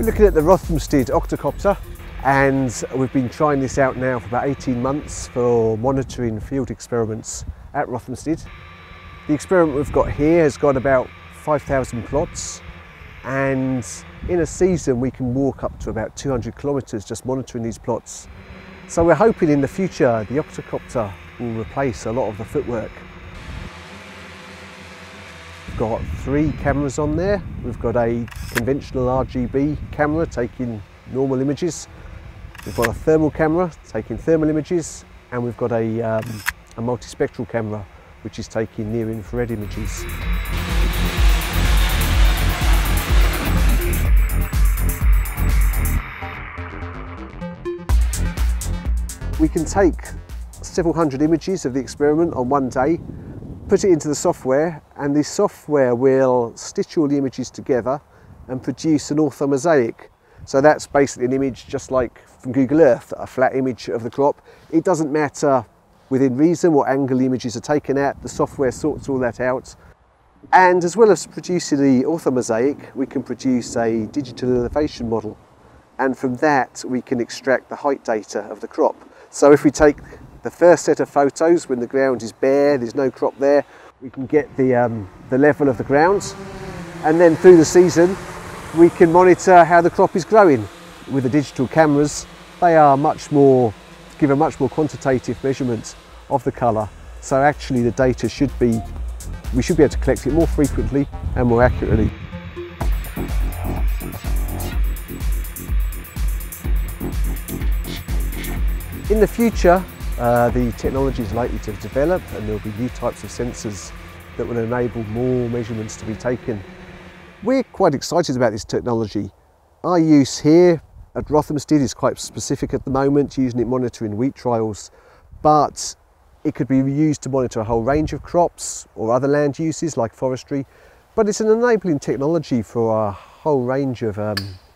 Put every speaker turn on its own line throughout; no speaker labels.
We're looking at the Rothamsted octocopter, and we've been trying this out now for about 18 months for monitoring field experiments at Rothamsted. The experiment we've got here has got about 5,000 plots, and in a season we can walk up to about 200 kilometres just monitoring these plots. So we're hoping in the future the octocopter will replace a lot of the footwork. We've got 3 cameras on there. We've got a conventional RGB camera taking normal images. We've got a thermal camera taking thermal images, and we've got a multispectral camera which is taking near infrared images. We can take several hundred images of the experiment on one day, put it into the software, and the software will stitch all the images together and produce an orthomosaic. So that's basically an image just like from Google Earth, a flat image of the crop. It doesn't matter within reason what angle the images are taken at, the software sorts all that out. And as well as producing the orthomosaic, we can produce a digital elevation model. And from that we can extract the height data of the crop. So if we take the first set of photos when the ground is bare, there's no crop there, we can get the level of the ground, and then through the season we can monitor how the crop is growing. With the digital cameras, they are give a much more quantitative measurement of the colour. So actually the data we should be able to collect it more frequently and more accurately. In the future, the technology is likely to develop, and there will be new types of sensors that will enable more measurements to be taken. We're quite excited about this technology. Our use here at Rothamsted is quite specific at the moment, using it monitoring wheat trials, but it could be used to monitor a whole range of crops or other land uses like forestry. But it's an enabling technology for a whole range of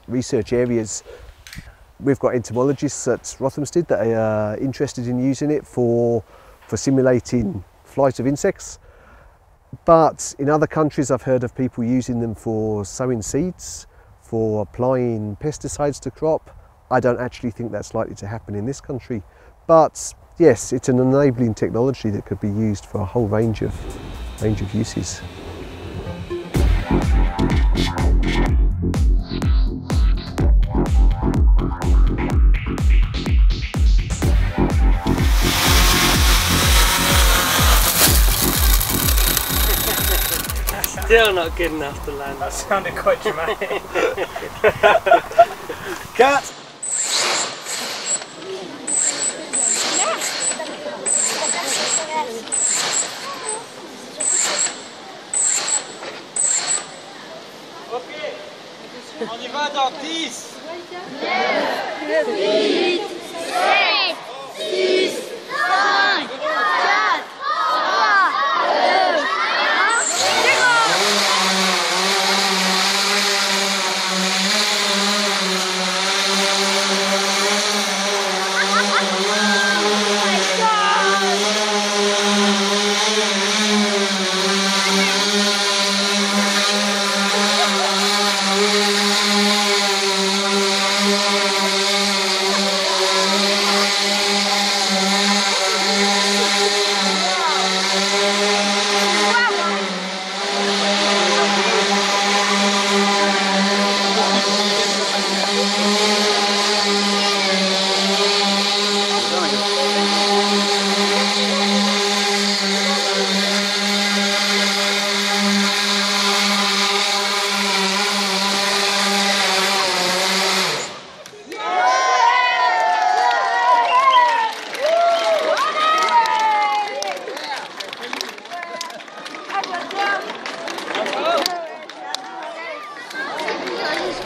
research areas. We've got entomologists at Rothamsted that are interested in using it for simulating flight of insects. But in other countries I've heard of people using them for sowing seeds, for applying pesticides to crop. I don't actually think that's likely to happen in this country. But yes, it's an enabling technology that could be used for a whole range of uses.
Still not good enough to land.
That sounded quite dramatic. Cut!
Ok, on y va dans 10,
9, 8, 7, 6, 5, 4, 3, 2, 1,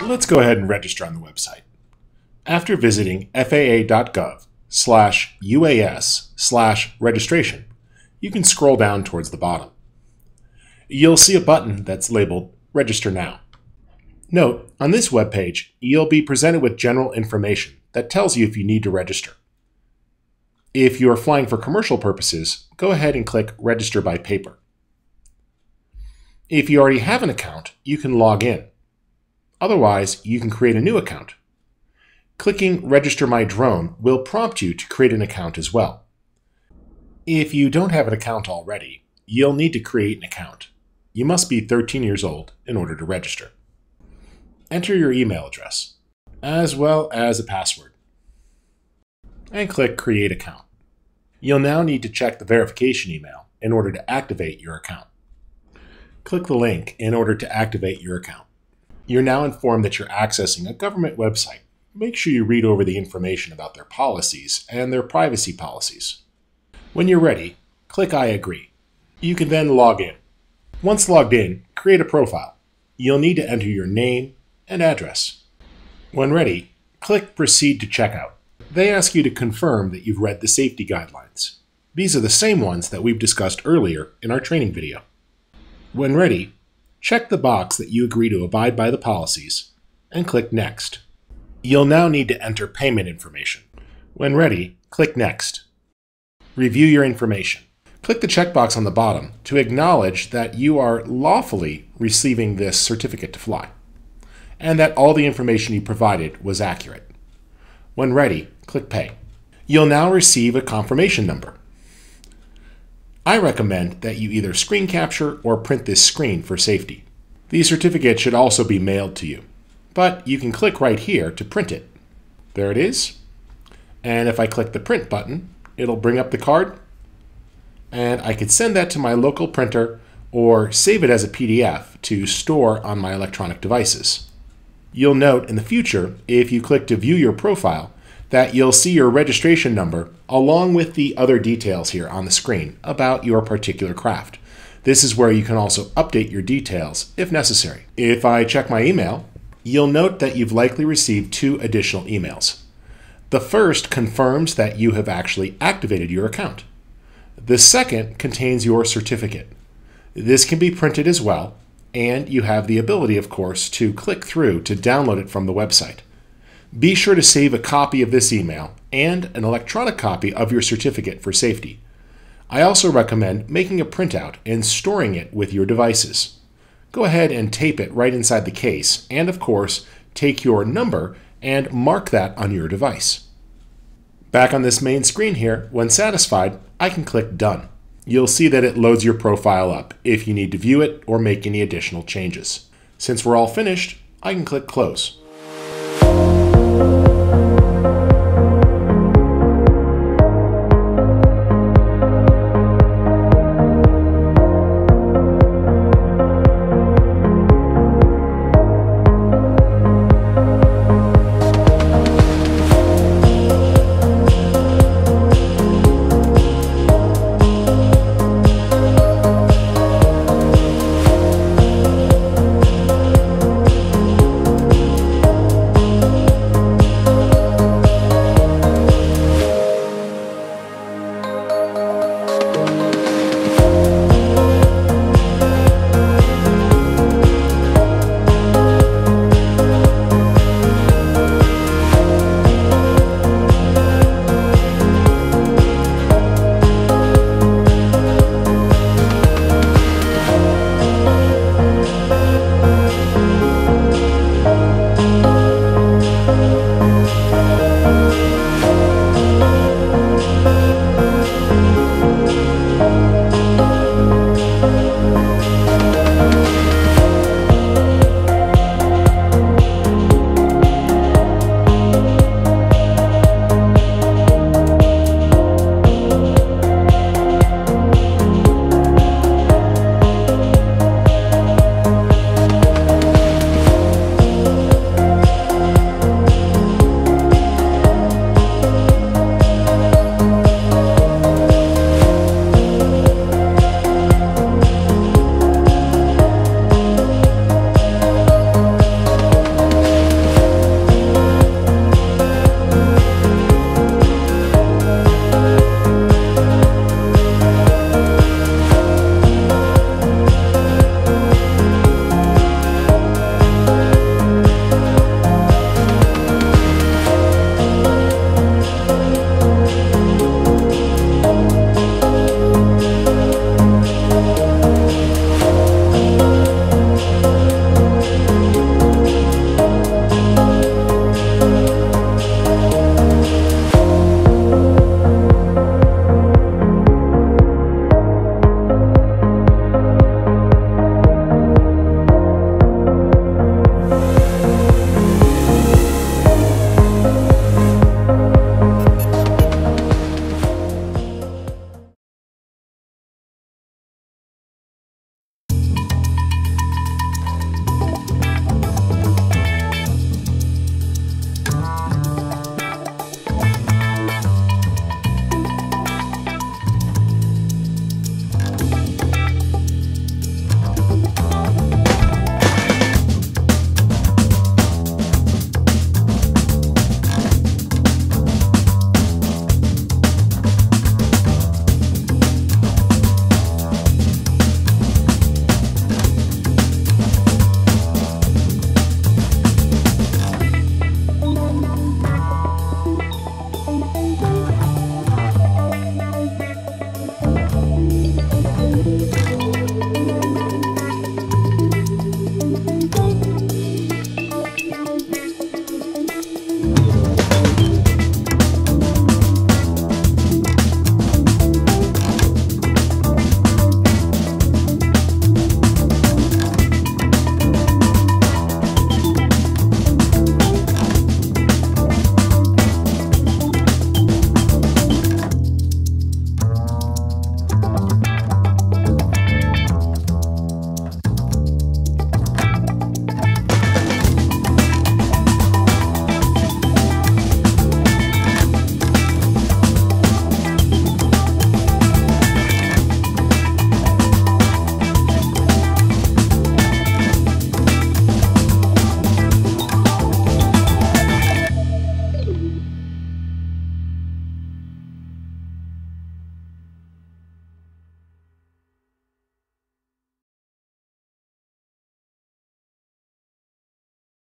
Let's go ahead and register on the website. After visiting faa.gov/UAS/registration, you can scroll down towards the bottom. You'll see a button that's labeled Register Now. Note, on this webpage, you'll be presented with general information that tells you if you need to register. If you are flying for commercial purposes, go ahead and click Register by Paper. If you already have an account, you can log in. Otherwise, you can create a new account. Clicking Register My Drone will prompt you to create an account as well. If you don't have an account already, you'll need to create an account. You must be 13 years old in order to register. Enter your email address, as well as a password, and click Create Account. You'll now need to check the verification email in order to activate your account. Click the link in order to activate your account. You're now informed that you're accessing a government website. Make sure you read over the information about their policies and their privacy policies. When you're ready, click I agree. You can then log in. Once logged in, create a profile. You'll need to enter your name and address. When ready, click Proceed to Checkout. They ask you to confirm that you've read the safety guidelines. These are the same ones that we've discussed earlier in our training video. When ready, check the box that you agree to abide by the policies and click Next. You'll now need to enter payment information. When ready, click Next. Review your information. Click the checkbox on the bottom to acknowledge that you are lawfully receiving this certificate to fly, and that all the information you provided was accurate. When ready, click Pay. You'll now receive a confirmation number. I recommend that you either screen capture or print this screen for safety. The certificate should also be mailed to you, but you can click right here to print it. There it is. And if I click the print button, it'll bring up the card, and I could send that to my local printer or save it as a PDF to store on my electronic devices. You'll note in the future, if you click to view your profile, that you'll see your registration number along with the other details here on the screen about your particular craft. This is where you can also update your details if necessary. If I check my email, you'll note that you've likely received 2 additional emails. The first confirms that you have actually activated your account. The second contains your certificate. This can be printed as well, and you have the ability, of course, to click through to download it from the website. Be sure to save a copy of this email and an electronic copy of your certificate for safety. I also recommend making a printout and storing it with your devices. Go ahead and tape it right inside the case, and of course, take your number and mark that on your device. Back on this main screen here, when satisfied, I can click Done. You'll see that it loads your profile up if you need to view it or make any additional changes. Since we're all finished, I can click Close.